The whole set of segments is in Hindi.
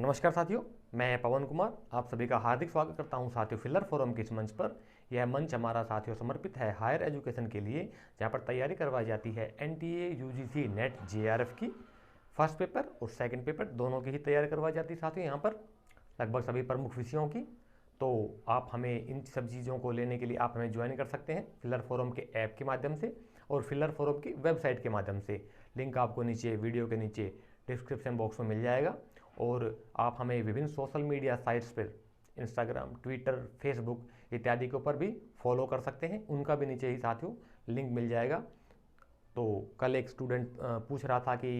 नमस्कार साथियों, मैं पवन कुमार आप सभी का हार्दिक स्वागत करता हूं साथियों फिलर फोरम के इस मंच पर। यह मंच हमारा साथियों समर्पित है हायर एजुकेशन के लिए, जहां पर तैयारी करवाई जाती है एनटीए, यूजीसी, नेट, जेआरएफ की फर्स्ट पेपर और सेकंड पेपर दोनों की ही तैयारी करवाई जाती है साथियों। यहाँ पर लगभग सभी प्रमुख विषयों की। तो आप हमें इन सब चीज़ों को लेने के लिए आप हमें ज्वाइन कर सकते हैं फिलर फोरम के ऐप के माध्यम से और फिलर फोरम की वेबसाइट के माध्यम से। लिंक आपको नीचे वीडियो के नीचे डिस्क्रिप्शन बॉक्स में मिल जाएगा। और आप हमें विभिन्न सोशल मीडिया साइट्स पर इंस्टाग्राम, ट्विटर, फेसबुक इत्यादि के ऊपर भी फॉलो कर सकते हैं, उनका भी नीचे ही साथियों लिंक मिल जाएगा। तो कल एक स्टूडेंट पूछ रहा था कि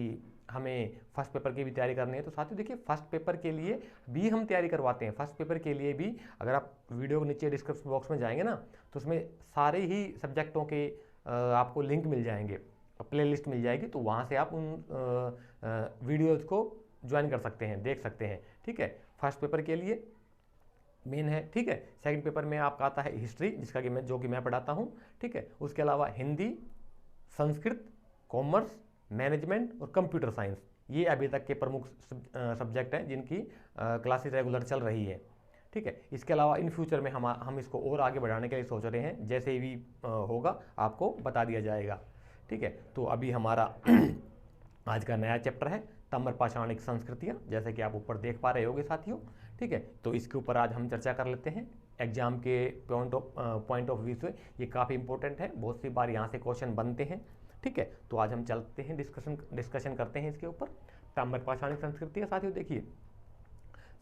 हमें फर्स्ट पेपर की भी तैयारी करनी है। तो साथियों देखिए, फर्स्ट पेपर के लिए भी हम तैयारी करवाते हैं। फर्स्ट पेपर के लिए भी अगर आप वीडियो के नीचे डिस्क्रिप्शन बॉक्स में जाएंगे ना, तो उसमें सारे ही सब्जेक्टों के आपको लिंक मिल जाएंगे, प्ले लिस्ट मिल जाएगी। तो वहाँ से आप उन वीडियोज़ को ज्वाइन कर सकते हैं, देख सकते हैं। ठीक है, फर्स्ट पेपर के लिए मेन है। ठीक है, सेकंड पेपर में आपका आता है हिस्ट्री, जिसका कि मैं पढ़ाता हूँ। ठीक है, उसके अलावा हिंदी, संस्कृत, कॉमर्स, मैनेजमेंट और कंप्यूटर साइंस, ये अभी तक के प्रमुख सब्जेक्ट हैं जिनकी क्लासेस रेगुलर चल रही है। ठीक है, इसके अलावा इन फ्यूचर में हम इसको और आगे बढ़ाने के लिए सोच रहे हैं, जैसे भी होगा आपको बता दिया जाएगा। ठीक है, तो अभी हमारा आज का नया चैप्टर है ताम्र पाषाणिक संस्कृतियाँ, जैसे कि आप ऊपर देख पा रहे होगे साथियों। ठीक है, तो इसके ऊपर आज हम चर्चा कर लेते हैं। एग्जाम के पॉइंट ऑफ व्यू से ये काफ़ी इंपॉर्टेंट है, बहुत सी बार यहाँ से क्वेश्चन बनते हैं। ठीक है, तो आज हम चलते हैं, डिस्कशन करते हैं इसके ऊपर। ताम्र पाषाणिक संस्कृतियाँ साथियों देखिए,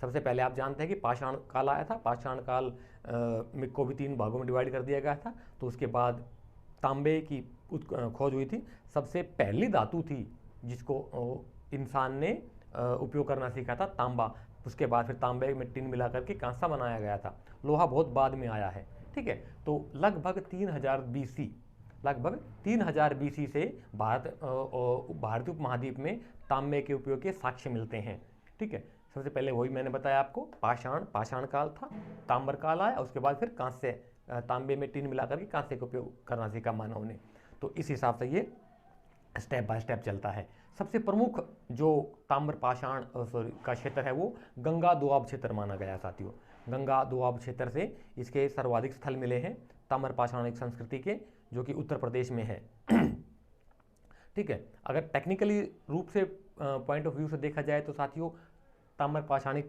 सबसे पहले आप जानते हैं कि पाषाण काल आया था। पाषाण काल को भी 3 भागों में डिवाइड कर दिया गया था। तो उसके बाद तांबे की खोज हुई थी। सबसे पहली धातु थी जिसको इंसान ने उपयोग करना सीखा था, तांबा। उसके बाद फिर तांबे में टिन मिला करके कांसा बनाया गया था। लोहा बहुत बाद में आया है। ठीक है, तो लगभग 3000 बीसी, लगभग 3000 बीसी से भारतीय उपमहाद्वीप में तांबे के उपयोग के साक्ष्य मिलते हैं। ठीक है, सबसे पहले वही मैंने बताया आपको, पाषाण काल था, ताम्र काल आया, उसके बाद फिर कांस्य, तांबे में टिन मिला करके कांसे का उपयोग करना सीखा मानव ने। तो इस हिसाब से ये स्टेप बाय स्टेप चलता है। सबसे प्रमुख जो ताम्र पाषाण का क्षेत्र है वो गंगा दोआब क्षेत्र माना गया साथियों। गंगा दोआब क्षेत्र से इसके सर्वाधिक स्थल मिले हैं ताम्र पाषाणिक संस्कृति के, जो कि उत्तर प्रदेश में है। ठीक है, अगर टेक्निकली रूप से पॉइंट ऑफ व्यू से देखा जाए तो साथियों ताम्र पाषाणिक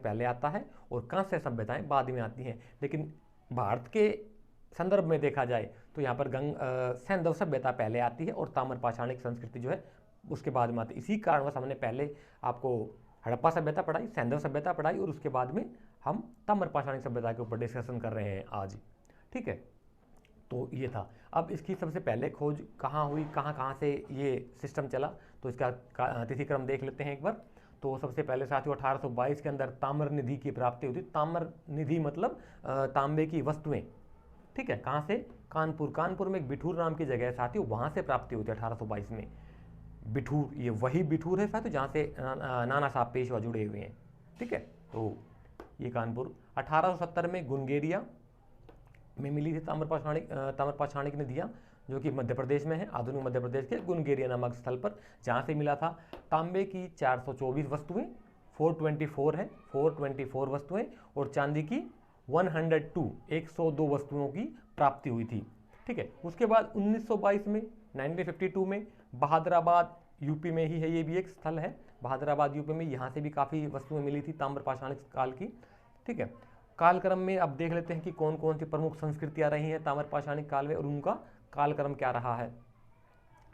पहले आता है और कांस्य सभ्यताएं बाद में आती हैं। लेकिन भारत के संदर्भ में देखा जाए तो यहाँ पर सैंधव सभ्यता पहले आती है और ताम्र पाषाणिक संस्कृति जो है उसके बाद में आती है। इसी कारणवश हमने पहले आपको हड़प्पा सभ्यता पढ़ाई, सैंधव सभ्यता पढ़ाई, और उसके बाद में हम ताम्र पाषाणिक सभ्यता के ऊपर डिस्कशन कर रहे हैं आज। ठीक है, तो ये था। अब इसकी सबसे पहले खोज कहाँ हुई, कहाँ से ये सिस्टम चला, तो इसका तिथि क्रम देख लेते हैं एक बार। तो सबसे पहले साथियों 1822 के अंदर ताम्र निधि की प्राप्ति हुई थी। ताम्र निधि मतलब तांबे की वस्तुएं। ठीक है, कहाँ से? कानपुर में एक बिठूर नाम की जगह है साथियों, वहाँ से प्राप्ति हुई थी 1822 में। बिठूर, ये वही बिठूर है साथियों जहाँ से नाना साहब पेशवा जुड़े हुए हैं। ठीक है, तो ये कानपुर। 1870 में गुनगेरिया में मिली थी ताम्र पाषाणिक निधियाँ, जो कि मध्य प्रदेश में है, आधुनिक मध्य प्रदेश के गुनगेरिया नामक स्थल पर, जहाँ से मिला था। तांबे की 424 वस्तुएं, 424 है, 424 वस्तुएं, और चांदी की 102 वस्तुओं की प्राप्ति हुई थी। ठीक है, उसके बाद 1922 में 1952 में बहादुराबाद यूपी में ही है, ये भी एक स्थल है बहादुराबाद यूपी में, यहाँ से भी काफ़ी वस्तुएं मिली थी ताम्र पाषाणिक काल की। ठीक है, कालक्रम में अब देख लेते हैं कि कौन कौन सी प्रमुख संस्कृतियाँ रही हैं ताम्र पाषाणिक काल में और उनका कालक्रम क्या रहा है।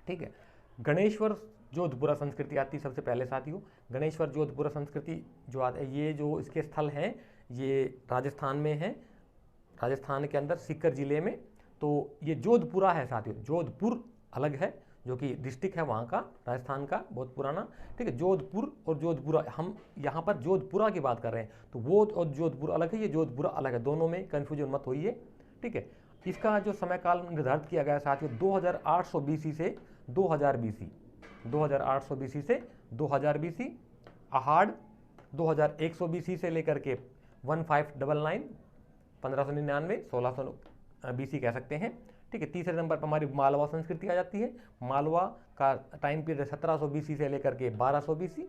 ठीक है, गणेश्वर जोधपुरा संस्कृति आती है सबसे पहले साथियों। गणेश्वर जोधपुरा संस्कृति जो ये जो इसके स्थल हैं ये राजस्थान में है, राजस्थान के अंदर सीकर जिले में। तो ये जोधपुरा है साथियों, जोधपुर अलग है जो कि डिस्ट्रिक्ट है वहाँ का, राजस्थान का, बहुत पुराना। ठीक है, जोधपुर और जोधपुरा, हम यहाँ पर जोधपुरा की बात कर रहे हैं, तो वो और जोधपुर अलग है, ये जोधपुरा अलग है, दोनों में कन्फ्यूजन मत होइए। ठीक है, इसका जो समय काल निर्धारित किया गया साथियों 2800 बीसी से 2000 बीसी, 2800 बीसी से 2000 बीसी। आहाड़ 2100 बीसी से लेकर के 1599, 1599, 1600 बीसी कह सकते हैं। ठीक है, तीसरे नंबर पर हमारी मालवा संस्कृति आ जाती है। मालवा का टाइम पीरियड 1700 बीसी से लेकर के 1200 बीसी,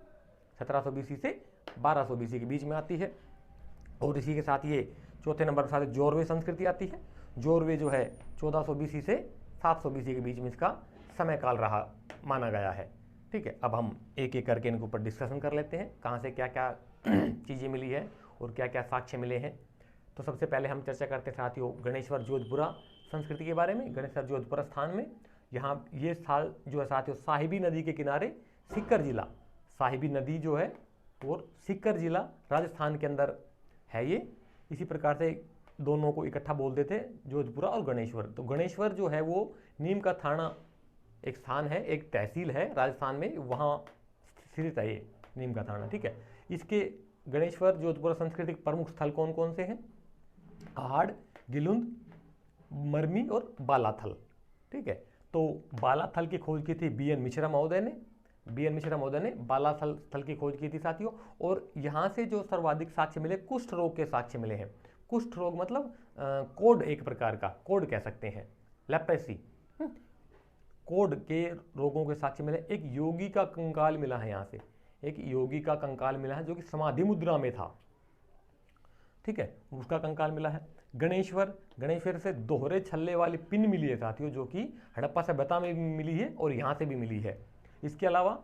1700 BC से 1200 BC के बीच में आती है। और इसी के साथ ये चौथे नंबर पर साथ जोरवे संस्कृति आती है। जोरवे जो है 1400 BC से 700 BC के बीच में इसका समय काल रहा माना गया है। ठीक है, अब हम एक एक करके इनके ऊपर डिस्कशन कर लेते हैं, कहाँ से क्या क्या चीज़ें मिली है और क्या क्या साक्ष्य मिले हैं। तो सबसे पहले हम चर्चा करते हैं साथियों गणेश्वर जोधपुरा संस्कृति के बारे में। गणेश्वर जोधपुरा स्थान में यहाँ ये स्थान जो है साथियों साहिबी नदी के किनारे सीकर जिला, साहिबी नदी जो है और सीकर जिला राजस्थान के अंदर है ये। इसी प्रकार से दोनों को इकट्ठा बोलते थे जोधपुरा और गणेश्वर। तो गणेश्वर जो है वो नीम का थाना एक स्थान है, एक तहसील है राजस्थान में, वहाँ स्थित है ये नीम का थाना। ठीक है, इसके गणेश्वर जोधपुरा संस्कृति के प्रमुख स्थल कौन कौन से हैं? आहड़, गिलुंद, मरमी और बालाथल। ठीक है, तो बालाथल की खोज की थी BN मिश्रा महोदय ने। BN मिश्रा महोदय ने बालाथल स्थल की खोज की थी साथियों। और यहाँ से जो सर्वाधिक साक्ष्य मिले कुष्ठ रोग के साक्ष्य मिले हैं। कुष्ठ रोग मतलब कोड, एक प्रकार का कोड कह सकते हैं, लेप्रेसी, कोड के रोगों के साक्ष्य मिले। एक योगी का कंकाल मिला है यहाँ से, एक योगी का कंकाल मिला है जो कि समाधि मुद्रा में था। ठीक है, उसका कंकाल मिला है। गणेश्वर से दोहरे छल्ले वाली पिन मिली है साथियों, जो कि हड़प्पा सभ्यता में भी मिली है और यहाँ से भी मिली है। इसके अलावा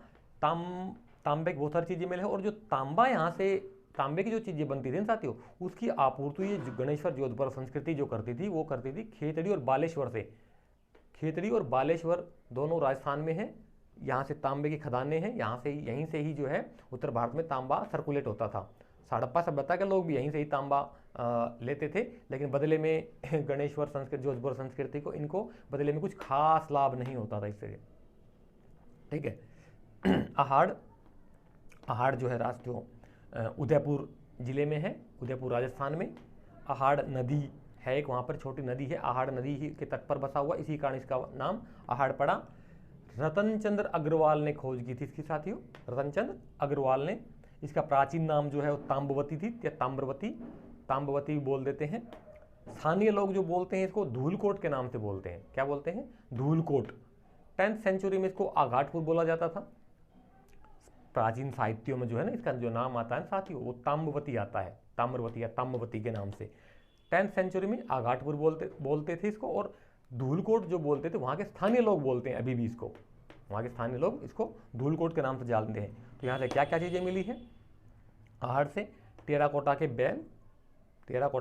तांबे की बहुत सारी चीज़ें मिली है। और जो तांबा यहाँ से तांबे की जो चीज़ें बनती थी साथियों, उसकी आपूर्ति ये गणेश्वर जोधपुर संस्कृति जो करती थी वो करती थी खेतड़ी और बालेश्वर से। खेतड़ी और बालेश्वर दोनों राजस्थान में हैं। यहाँ से तांबे की खदानें हैं, यहीं से ही जो है उत्तर भारत में तांबा सर्कुलेट होता था। हड़प्पा सभ्यता के लोग भी यहीं से ही तांबा लेते थे, लेकिन बदले में गणेश्वर संस्कृति जोधपुर संस्कृति को इनको बदले में कुछ खास लाभ नहीं होता था इससे। ठीक है, आहड़ जो है राष्ट्रीय उदयपुर जिले में है, उदयपुर राजस्थान में। आहड़ नदी है एक, वहाँ पर छोटी नदी है, आहड़ नदी ही के तट पर बसा हुआ, इसी कारण इसका नाम आहड़ पड़ा। रतनचंद्र अग्रवाल ने खोज की थी इसकी साथियों, रतनचंद्र अग्रवाल ने। इसका प्राचीन नाम जो है वो ताम्बवती थी या ताम्बवती भी बोल देते हैं। स्थानीय लोग जो बोलते हैं इसको धूलकोट के नाम से बोलते हैं। क्या बोलते हैं? धूलकोट। 10th सेंचुरी में इसको आघाटपुर बोला जाता था। प्राचीन साहित्यों में जो है ना इसका जो नाम आता है साथियों वो ताम्रवती आता है, ताम्रवती या ताम्रवती के नाम से। 10th सेंचुरी में आघाटपुर बोलते थे इसको, और धूलकोट जो बोलते थे वहाँ के स्थानीय लोग बोलते हैं अभी भी इसको, वहाँ के स्थानीय लोग इसको धूलकोट के नाम से जानते हैं। तो यहाँ से क्या क्या चीज़ें मिली हैं? आहड़ से टेराकोटा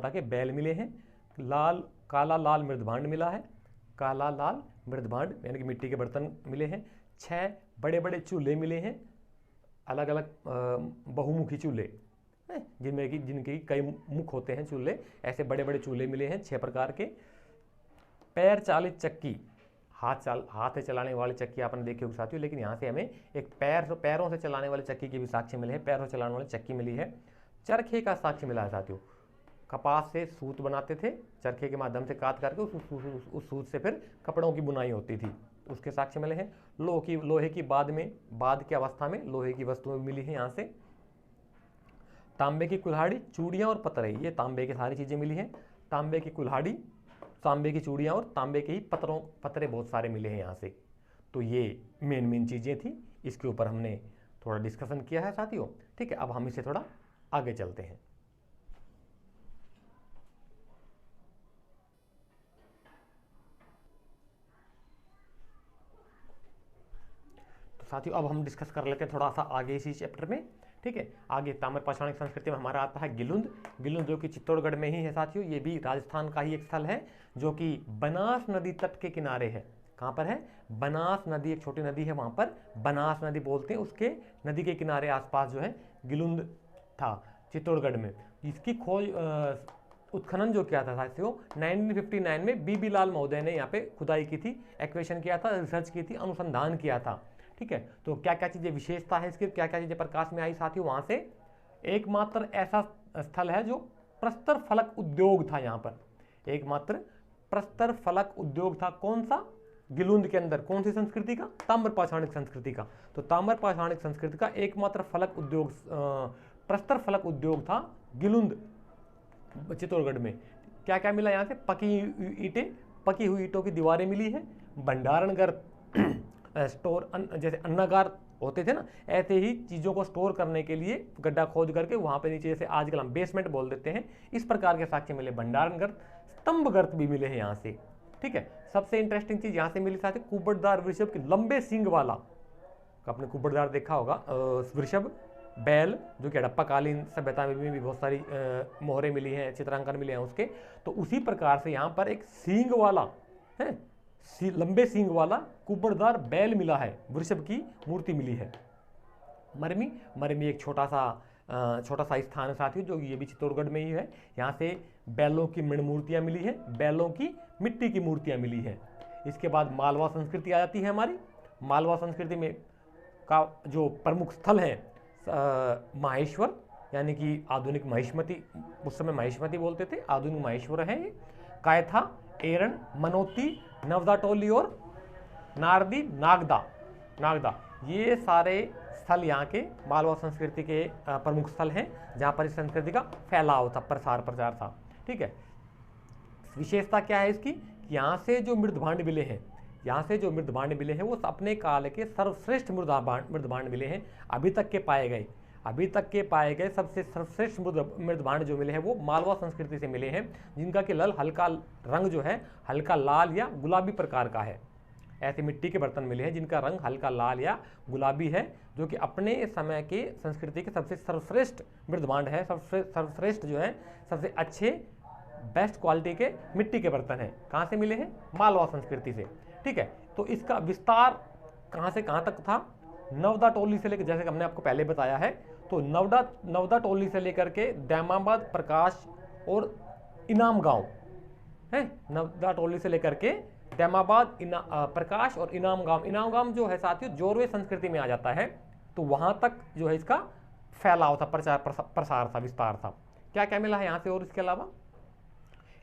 के बैल मिले हैं। काला लाल मृदभांड मिला है, काला लाल मृदभांड यानी कि मिट्टी के बर्तन मिले हैं। 6 बड़े बड़े चूल्हे मिले हैं, अलग अलग बहुमुखी चूल्हे जिनके कई मुख होते हैं चूल्हे, ऐसे बड़े बड़े चूल्हे मिले हैं 6 प्रकार के। पैर चालित चक्की, हाथ से चलाने वाली चक्की आपने देखी होगी साथियों, लेकिन यहाँ से हमें एक पैरों से चलाने वाली चक्की के भी साक्ष्य मिले हैं, पैरों से चलाने वाली चक्की मिली है। चरखे का साक्ष्य मिला है साथियों, कपास से सूत बनाते थे, चरखे के माध्यम से काट करके उस सूत से फिर कपड़ों की बुनाई होती थी, उसके साक्ष्य मिले हैं। लोहे की बाद की अवस्था में लोहे की वस्तुएं मिली हैं यहाँ से। तांबे की कुल्हाड़ी, चूड़ियाँ और पतरे, ये तांबे की सारी चीज़ें मिली हैं। तांबे की कुल्हाड़ी, तांबे की चूड़ियाँ और तांबे के ही पतरे बहुत सारे मिले हैं यहाँ से। तो ये मेन चीज़ें थी, इसके ऊपर हमने थोड़ा डिस्कशन किया है साथियों। ठीक है, अब हम इसे थोड़ा आगे चलते हैं। तो साथियों अब हम डिस्कस कर लेते हैं थोड़ा सा आगे इसी चैप्टर में। ठीक है, आगे ताम्र पाषाणिक संस्कृति में हमारा आता है गिलुंद जो कि चित्तौड़गढ़ में ही है साथियों। ये भी राजस्थान का ही एक स्थल है जो कि बनास नदी तट के किनारे है। कहाँ पर है? बनास नदी, एक छोटी नदी है वहाँ पर, बनास नदी बोलते हैं, उसके नदी के किनारे आसपास जो है गिलुंद था चित्तौड़गढ़ में। इसकी खोज उत्खनन जो किया था साथियों 1959 में BB लाल महोदय ने यहाँ पे खुदाई की थी, एक्वेशन किया था, रिसर्च की थी, अनुसंधान किया था। ठीक है, तो क्या क्या चीज़ें विशेषता है इसकी, क्या क्या चीज़ें प्रकाश में आई साथियों, वहाँ से एकमात्र ऐसा स्थल है जो प्रस्तर फलक उद्योग था। यहाँ पर एकमात्र प्रस्तर फलक उद्योग था, कौन सा? गिलुंद के अंदर। कौन सी संस्कृति का? ताम्र पाषाणिक संस्कृति का। तो ताम्र पाषाणिक संस्कृति का एकमात्र फलक उद्योग प्रस्तर फलक उद्योग था गिलुंद चित्तौड़गढ़ में। क्या क्या मिला यहाँ से? पकी हुई ईंटों की दीवारें मिली है, भंडारणगर स्टोर जैसे अन्नागार होते थे ना, ऐसे ही चीज़ों को स्टोर करने के लिए गड्ढा खोद करके वहाँ पे नीचे, जैसे आजकल हम बेसमेंट बोल देते हैं, इस प्रकार के साक्ष्य मिले। भंडारण गर्त, स्तंभ गर्त भी मिले हैं यहाँ से। ठीक है, सबसे इंटरेस्टिंग चीज़ यहाँ से मिली साथी, कुबड़दार वृषभ के लंबे सींग वाला, आपने कुबड़दार देखा होगा वृषभ, बैल, जो कि हड़प्पाकालीन सभ्यता में भी बहुत सारी मोहरें मिली हैं, चित्रांकन मिले हैं उसके। तो उसी प्रकार से यहाँ पर एक सींग वाला है, लंबे सींग वाला कुबड़दार बैल मिला है, वृषभ की मूर्ति मिली है। मरमी, मरमी एक छोटा सा स्थान है साथियों, जो ये भी चित्तौड़गढ़ में ही है। यहाँ से बैलों की मृण मूर्तियाँ मिली है, बैलों की मिट्टी की मूर्तियाँ मिली है। इसके बाद मालवा संस्कृति आ जाती है हमारी। मालवा संस्कृति में का जो प्रमुख स्थल है माहेश्वर, यानी कि आधुनिक महिष्मती, उस समय महिष्मती बोलते थे, आधुनिक माहेश्वर है ये। कायथा, एरण, मनोती, नवदाटोली और नारदी, नागदा, ये सारे स्थल यहाँ के मालवा संस्कृति के प्रमुख स्थल हैं, जहाँ पर इस संस्कृति का फैलाव था, प्रचार था। ठीक है, विशेषता क्या है इसकी, यहाँ से जो मृदभांड मिले हैं, यहाँ से जो मृदभांड मिले हैं वो अपने काल के सर्वश्रेष्ठ मृदभांड मिले हैं। अभी तक के पाए गए सबसे सर्वश्रेष्ठ मृदभांड जो मिले हैं वो मालवा संस्कृति से मिले हैं, जिनका कि हल्का रंग जो है हल्का लाल या गुलाबी प्रकार का है। ऐसे मिट्टी के बर्तन मिले हैं जिनका रंग हल्का लाल या गुलाबी है, जो कि अपने समय के संस्कृति के सबसे सर्वश्रेष्ठ मृदभांड है, सर्वश्रेष्ठ जो है, सबसे अच्छे बेस्ट क्वालिटी के मिट्टी के बर्तन हैं। कहाँ से मिले हैं? मालवा संस्कृति से। ठीक है, तो इसका विस्तार कहाँ से कहाँ तक था? नवदा टोली से लेकर, जैसे कि हमने आपको पहले बताया है, तो नवदा टोली से लेकर के दैमाबाद, प्रकाश और इनाम गांव है। नवदा टोली से लेकर के दैमाबाद, प्रकाश और इनाम गांव जो है साथियों जोरवे संस्कृति में आ जाता है। तो वहां तक जो है इसका फैलाव था, प्रसार था, विस्तार था। क्या क्या मिला है यहाँ से? और इसके अलावा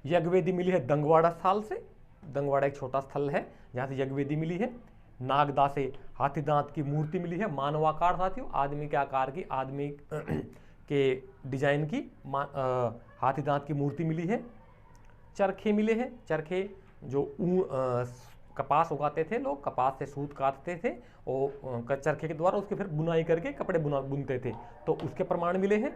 यज्ञवेदी मिली है दंगवाड़ा स्थल से। दंगवाड़ा एक छोटा स्थल है जहाँ से यज्ञवेदी मिली है। नागदा से हाथी दांत की मूर्ति मिली है, मानवाकार साथियों, आदमी के आकार की, आदमी के डिजाइन की हाथी दांत की मूर्ति मिली है। चरखे मिले हैं, चरखे जो कपास उगाते थे लोग, कपास से सूत काटते थे और चरखे के द्वारा उसके फिर बुनाई करके कपड़े बुनते थे, तो उसके प्रमाण मिले हैं।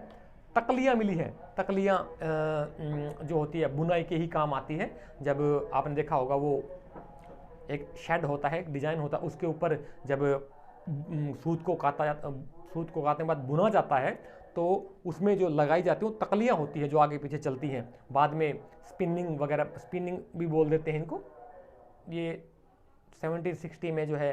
तकलियाँ मिली हैं, तकलियाँ जो होती है बुनाई के ही काम आती है। जब आपने देखा होगा वो एक शेड होता है, एक डिजाइन होता है, उसके ऊपर जब सूत को काटने के बाद बुना जाता है तो उसमें जो लगाई जाती है वो तकलियाँ होती है जो आगे पीछे चलती हैं। बाद में स्पिनिंग वगैरह, स्पिनिंग भी बोल देते हैं इनको। ये 1760 में जो है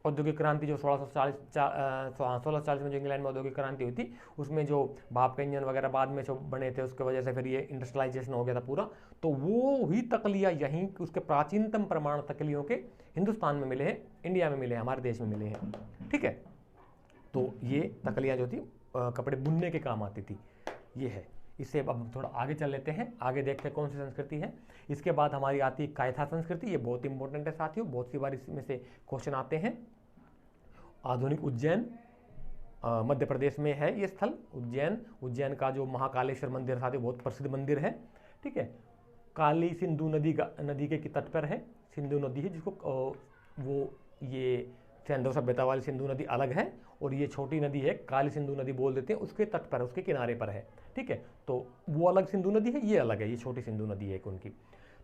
औद्योगिक क्रांति, जो 1640 में जो इंग्लैंड में औद्योगिक क्रांति हुई थी, उसमें जो भाप के इंजन वगैरह बाद में जो बने थे, उसके वजह से फिर ये इंडस्ट्रियलाइजेशन हो गया था पूरा। तो वो ही तकलियाँ यहीं उसके प्राचीनतम प्रमाण तकलियों के हिंदुस्तान में मिले हैं, इंडिया में मिले हैं, हमारे देश में मिले हैं। ठीक है, तो ये तकलियाँ जो थी कपड़े बुनने के काम आती थी, ये है। इससे अब हम थोड़ा आगे चल लेते हैं, आगे देखते हैं कौन सी संस्कृति है। इसके बाद हमारी आती है कायथा संस्कृति। ये बहुत इंपॉर्टेंट है साथियों, बहुत सी बार इसमें से क्वेश्चन आते हैं। आधुनिक उज्जैन मध्य प्रदेश में है ये स्थल। उज्जैन का जो महाकालेश्वर मंदिर साथियों बहुत प्रसिद्ध मंदिर है। ठीक है, काली सिंधु नदी के तट पर है, सिंधु नदी है जिसको वो ये सैंधव सभ्यता वाली सिंधु नदी अलग है और ये छोटी नदी है काली सिंधु नदी बोल देते हैं, उसके तट पर, उसके किनारे पर है। ठीक है, तो वो अलग सिंधु नदी है, ये अलग है, ये छोटी सिंधु नदी है एक उनकी।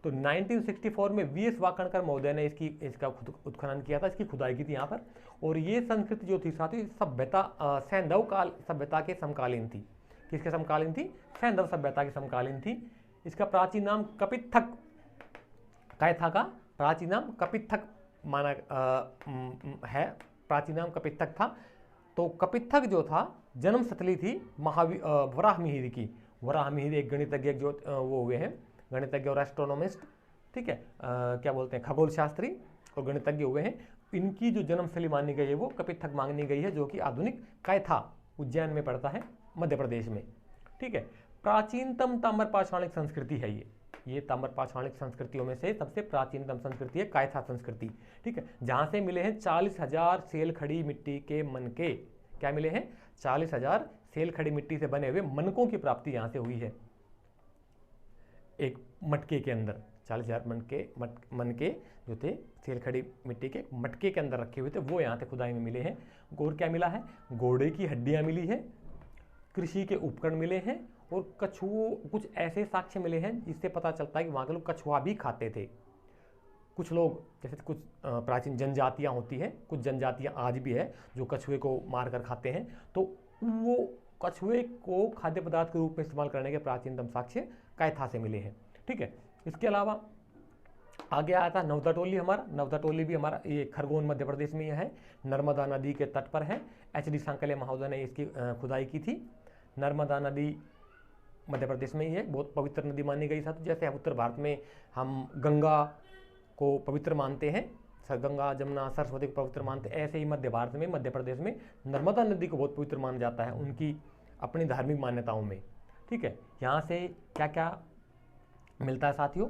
तो 1964 में वीएस वाकणकर महोदय ने इसका उत्खनन किया था, इसकी खुदाई की थी यहाँ पर। और ये संस्कृति जो थी साथियों, सभ्यता सैंधव काल सभ्यता के समकालीन थी। किसके समकालीन थी? सैंधव सभ्यता के समकालीन थी। इसका प्राचीन नाम कपित्थक, कायथा का प्राचीन नाम कपित्थक माना है, प्राचीन नाम कपित्थक था। तो कपित्थक जो था जन्म स्थली थी वराहमिहिर की। वराहमिहिर एक गणितज्ञ जो वो हुए हैं, गणितज्ञ और एस्ट्रोनॉमिस्ट। ठीक है, क्या बोलते हैं, खगोल शास्त्री और गणितज्ञ हुए हैं। इनकी जो जन्मस्थली मानी गई है वो कपित्थक मानी गई है, जो कि आधुनिक कायथा उज्जैन में पड़ता है, मध्य प्रदेश में। ठीक है, प्राचीनतम ताम्रपाषाणिक संस्कृति है ये ताम्रपाषाणिक संस्कृतियों में से सबसे प्राचीनतम संस्कृति है कायथा संस्कृति। ठीक है, जहां से मिले हैं 40,000 सेल खड़ी मिट्टी के मनके। क्या मिले हैं? 40,000 सेल खड़ी मिट्टी से बने हुए मनकों की प्राप्ति यहां से हुई है। एक मटके के अंदर 40,000 मन के जो थे सेलखड़ी मिट्टी के मटके के अंदर रखे हुए थे, वो यहाँ से खुदाई में मिले हैं। और क्या मिला है, घोड़े की हड्डियाँ मिली है, कृषि के उपकरण मिले हैं, और कछुओं, कुछ ऐसे साक्ष्य मिले हैं जिससे पता चलता है कि वहाँ के लोग कछुआ भी खाते थे। कुछ लोग, जैसे कुछ प्राचीन जनजातियाँ होती हैं, कुछ जनजातियाँ आज भी है जो कछुए को मार कर खाते हैं, तो वो कछुए को खाद्य पदार्थ के रूप में इस्तेमाल करने के प्राचीनतम साक्ष्य कैथा से मिले हैं। ठीक है, इसके अलावा आगे आया था नवदाटोली हमारा। नवदाटोली भी हमारा ये खरगोन मध्य प्रदेश में है, नर्मदा नदी के तट पर है। HD सांकले महोदय ने इसकी खुदाई की थी। नर्मदा नदी मध्य प्रदेश में ही है, बहुत पवित्र नदी मानी गई था। तो जैसे उत्तर भारत में हम गंगा को पवित्र मानते हैं, गंगा जमुना सरस्वती को पवित्र मानते हैं, ऐसे ही मध्य भारत में, मध्य प्रदेश में नर्मदा नदी को बहुत पवित्र माना जाता है उनकी अपनी धार्मिक मान्यताओं में। ठीक है, यहाँ से क्या क्या मिलता है साथियों,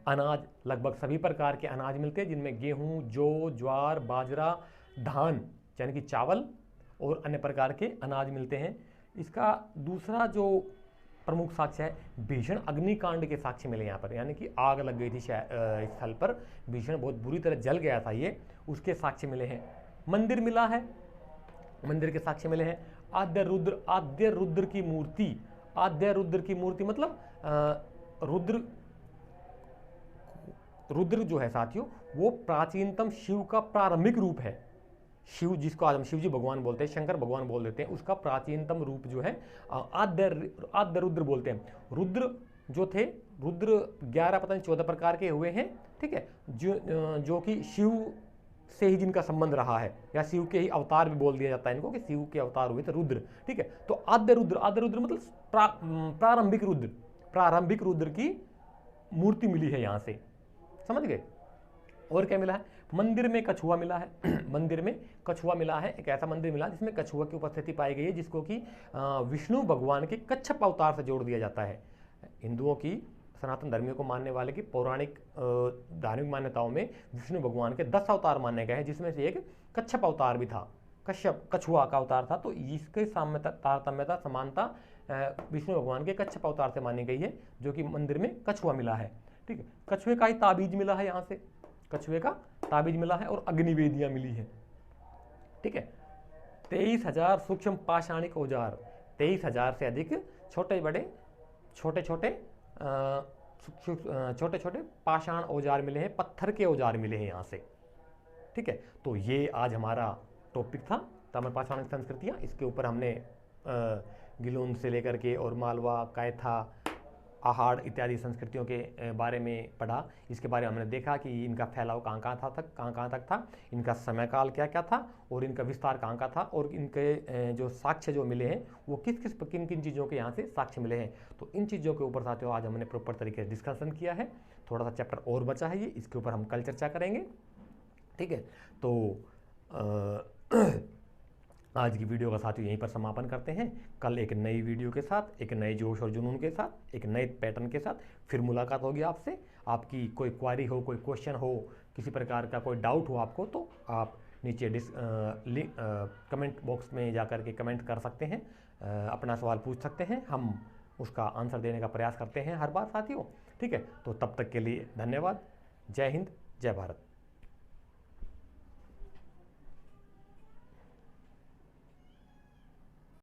अनाज, लगभग सभी प्रकार के अनाज मिलते हैं, जिनमें गेहूँ, जौ, ज्वार, बाजरा, धान यानी कि चावल और अन्य प्रकार के अनाज मिलते हैं। इसका दूसरा जो प्रमुख साक्ष्य है, भीषण अग्निकांड के साक्ष्य मिले यहाँ पर, यानी कि आग लग गई थी स्थल पर, भीषण बहुत बुरी तरह जल गया था ये, उसके साक्ष्य मिले हैं। मंदिर मिला है, मंदिर के साक्ष्य मिले हैं। आद्य रुद्र की मूर्ति, आद्य रुद्र की मूर्ति मतलब रुद्र जो है साथियों, वो प्राचीनतम शिव का प्रारंभिक रूप है। शिव, जिसको आज हम शिव जी भगवान बोलते हैं, शंकर भगवान बोल देते हैं, उसका प्राचीनतम रूप जो है आद्य रुद्र बोलते हैं। रुद्र जो थे, रुद्र 11 पता नहीं 14 प्रकार के हुए हैं। ठीक है, जो कि शिव से ही जिनका संबंध रहा है, या शिव के ही अवतार भी बोल दिया जाता है इनको, कि शिव के अवतार हुए थे रुद्र। ठीक है, तो आद्य रुद्र मतलब प्रारंभिक रुद्र की मूर्ति मिली है यहाँ से, समझ गए। और क्या मिला है, मंदिर में कछुआ मिला है। मंदिर में कछुआ मिला है, एक ऐसा मंदिर मिला जिसमें कछुआ की उपस्थिति पाई गई है, जिसको कि विष्णु भगवान के कच्छप अवतार से जोड़ दिया जाता है। हिंदुओं की, सनातन धर्मियों को मानने वाले की पौराणिक धार्मिक मान्यताओं में विष्णु भगवान के 10 अवतार माने गए हैं, जिसमें से एक कच्छप अवतार भी था, कछुआ का अवतार था। तो इसके साम्यता, तारतम्यता, समानता विष्णु भगवान के कच्छप अवतार से मानी गई है, जो कि मंदिर में कछुआ मिला है। ठीक है, कछुए का ही ताबीज मिला है, यहाँ से कछुए का ताबीज मिला है, और अग्निवेदियाँ मिली है। ठीक है, 23,000 सूक्ष्म पाषाणिक औजार, 23,000 से अधिक छोटे छोटे पाषाण औजार मिले हैं, पत्थर के औजार मिले हैं यहाँ से। ठीक है, तो ये आज हमारा टॉपिक था, तमिल पाषाणिक संस्कृतियाँ। इसके ऊपर हमने गिलोन से लेकर के और मालवा, कैथा, आहाड़ इत्यादि संस्कृतियों के बारे में पढ़ा। इसके बारे में हमने देखा कि इनका फैलाव कहाँ तक था, इनका समय काल क्या क्या था, और इनका विस्तार कहाँ का था, और इनके जो साक्ष्य जो मिले हैं वो किन किन चीज़ों के यहाँ से साक्ष्य मिले हैं। तो इन चीज़ों के ऊपर साथियों आज हमने प्रॉपर तरीके से डिस्कशन किया है। थोड़ा सा चैप्टर और बचा है, ये इसके ऊपर हम कल चर्चा करेंगे। ठीक है, तो आज की वीडियो का साथियों यहीं पर समापन करते हैं। कल एक नई वीडियो के साथ, एक नए जोश और जुनून के साथ, एक नए पैटर्न के साथ फिर मुलाकात होगी आपसे। आपकी कोई क्वारी हो, कोई क्वेश्चन हो, किसी प्रकार का कोई डाउट हो आपको, तो आप नीचे कमेंट बॉक्स में जाकर के कमेंट कर सकते हैं, अपना सवाल पूछ सकते हैं, हम उसका आंसर देने का प्रयास करते हैं हर बार साथियों। ठीक है, तो तब तक के लिए धन्यवाद। जय हिंद, जय भारत।